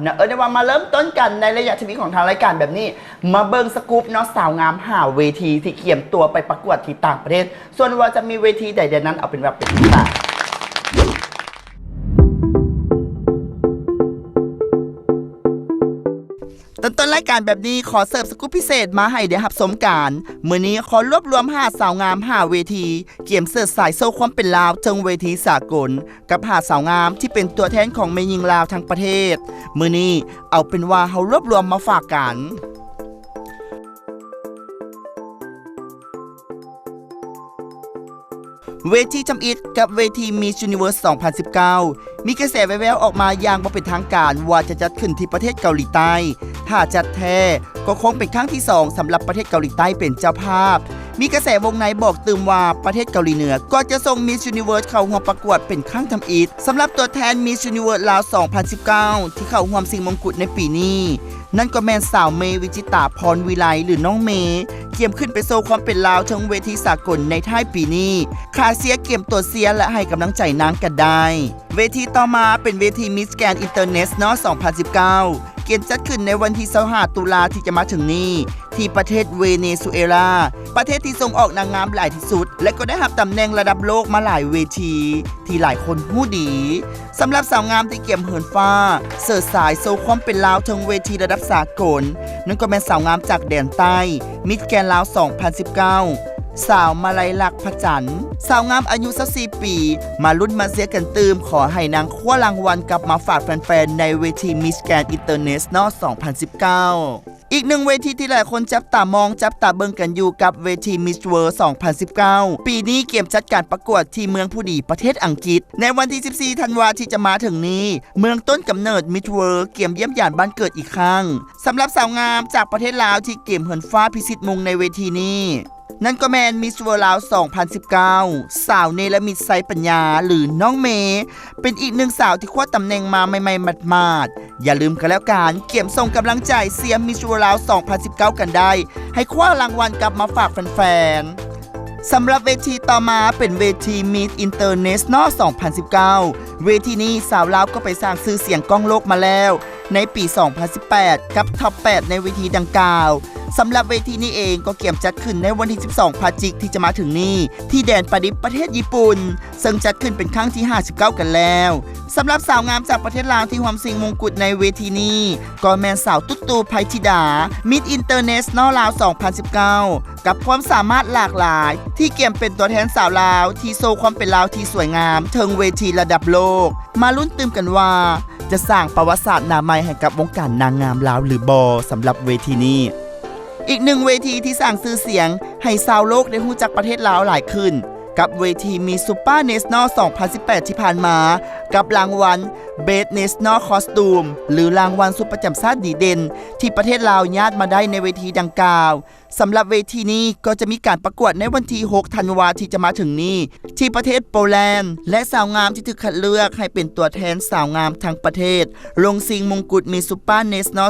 นะได้ว่ามาเริ่มต้นกันในระยะชีวิตของทางรายการแบบนี้มาเบิ่งสกู๊ปเนาะสาวงามหาเวทีที่เกี่ยมตัวไปประกวดที่ต่างประเทศส่วนว่าจะมีเวทีใดๆนั้นเอาเป็นแบบเป็นที่ต่างต้นรายการแบบนี้ขอเสิร์ฟสกู๊ปพิเศษมาให้เดี๋ยวรับสมการมื้อนี้ขอรวบรวม5สาวงาม5เวทีเกี่ยมเสิร์ฟสายโซ่ความเป็นลาวเชิงเวทีสากลกับ5สาวงามที่เป็นตัวแทนของแม่หญิงลาวทั้งประเทศมื้อนี้เอาเป็นว่าเฮารวบรวมมาฝากกันเวทีจำอิดกับเวที Miss Universe 2019 มีกระแสแว่วๆออกมาอย่างบ่เป็นทางการว่าจะจัดขึ้นที่ประเทศเกาหลีใต้ถ้าจัดแท้ก็คงเป็นครั้งที่2สำหรับประเทศเกาหลีใต้เป็นเจ้าภาพมีกระแสวงในบอกตื่มว่าประเทศเกาหลีเหนือก็จะส่ง Miss Universe เข้าร่วมประกวดเป็นครั้งทำอิฐสำหรับตัวแทน Miss Universe ลาว 2019 ที่เข้าร่วมชิงมงกุฎในปีนี้นั่นก็แม่นสาวเมวิจิตาพรวิไลหรือน้องเมเกี่ยมขึ้นไปโซความเป็นลาวทั้งเวทีสากลในท้ายปีนี้ขาเสียเกี่ยมตัวเสียและให้กำลังใจนางกันได้เวทีต่อมาเป็นเวที Miss Grand International 2019 เกี่ยมจัดขึ้นในวันที่25ตุลาที่จะมาถึงนี้ที่ประเทศเวเนซุเอลาประเทศที่ส่งออกนางงามหลายที่สุดและก็ได้รับตำแหน่งระดับโลกมาหลายเวทีที่หลายคนฮู้ดีสำหรับสาวงามที่เกี่ยมเหินฟ้าเสิร์ชสายโซความเป็นลาวทั้งเวทีระดับสากลนั่นก็เป็นสาวงามจากแดนใต้มิสแกรนด์ลาว 2019 สาวมาลัยลักษณ์พระจันทร์สาวงามอายุ24ปีมาลุ้นมาเสียกันตืมขอให้นางคว้ารางวัลกลับมาฝากแฟนๆในเวที Miss Grand International 2019 อีกหนึ่งเวทีที่หลายคนจับตามองจับตาเบิ่งกันอยู่กับเวที Miss World 2019 ปีนี้เกี่ยมจัดการประกวดที่เมืองผู้ดีประเทศอังกฤษในวันที่14ธันวาคมที่จะมาถึงนี้เมืองต้นกำเนิด Miss World เกี่ยมเยี่ยมยานบ้านเกิดอีกครั้งสำหรับสาวงามจากประเทศลาวที่เกี่ยมเหินฟ้าพิชิตมงในเวทีนี้นั่นก็แมนมิสเวิร์ลด์ลาว 2019 สาวเนรมิตไซปัญญาหรือน้องเมเป็นอีกหนึ่งสาวที่คว้าตำแหน่งมาใหม่ๆหมาดๆอย่าลืมกันแล้วกันเกี่ยมส่งกำลังใจเสียมิสเวิร์ลด์ลาว 2019 กันได้ให้คว้ารางวัลกลับมาฝากแฟนๆสำหรับเวทีต่อมาเป็นเวที Miss International 2019 เวทีนี้สาวลาวก็ไปสร้างชื่อเสียงก้องโลกมาแล้วในปี 2018 กับท็อป 8 ในเวทีดังกล่าวสำหรับเวทีนี้เองก็เกี่ยมจัดขึ้นในวันที่ 12 พฤศจิกายนที่จะมาถึงนี้ที่แดนปาดิบประเทศญี่ปุ่นซึ่งจัดขึ้นเป็นครั้งที่ 59 กันแล้วสำหรับสาวงามจากประเทศลาวที่ร่วมชิงมงกุฎในเวทีนี้ก็แม่นสาวตุ๊ตูไพธิดา Miss International ลาว 2019 กับความสามารถหลากหลายที่เกี่ยมเป็นตัวแทนสาวลาวที่โชว์ความเป็นลาวที่สวยงามเทิงเวทีระดับโลกมาลุ้นตื่มกันว่าจะสร้างประวัติศาสตร์หน้าใหม่ให้กับวงการนางงามลาวหรือบอสำหรับเวทีนี้อีกหนึ่งเวทีที่สร้างชื่อเสียงให้ชาวโลกได้รู้จักประเทศลาวหลายขึ้นกับเวทีมีซูเปอร์เนชั่นแนล 2018 ที่ผ่านมากับรางวัล Best National Costume หรือรางวัลสุดประจำชาติดีเด่นที่ประเทศลาวญาติมาได้ในเวทีดังกล่าวสำหรับเวทีนี้ก็จะมีการประกวดในวันที่ 6 ธันวาคมที่จะมาถึงนี้ที่ประเทศโปแลนด์และสาวงามที่ถูกคัดเลือกให้เป็นตัวแทนสาวงามทั้งประเทศลงชิงมงกุฎมีซูเปอร์เนชั่นแนล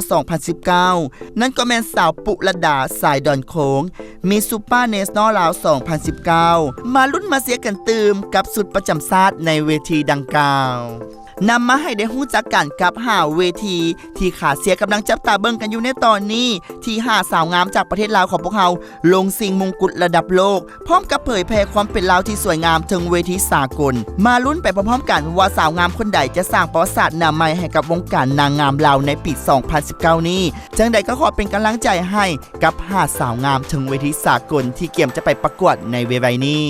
2019 นั่นก็แม่นสาวปุรดาสายดอนโขงมีซูเปอร์เนชั่นแนลลาว 2019 มาลุ้นมาเสียกันตืมกับสุดประจำชาติในเวทีดังกล่าวนำมาให้ได้รู้จักกันกับ5เวทีที่ขาเสียกำลังจับตาเบิ่งกันอยู่ในตอนนี้ที่5สาวงามจากประเทศลาวของพวกเราลงชิงมงกุฎระดับโลกพร้อมกับเผยแพร่ความเป็นลาวที่สวยงามถึงเวทีสากลมาลุ้นไปพร้อมๆกันว่าสาวงามคนใดจะสร้างประวัติศาสตร์หน้าใหม่ให้กับวงการนางงามลาวในปี 2019 นี้จังใดก็ขอเป็นกำลังใจให้กับ5สาวงามถึงเวทีสากลที่เกี่ยมจะไปประกวดในเวทีนี้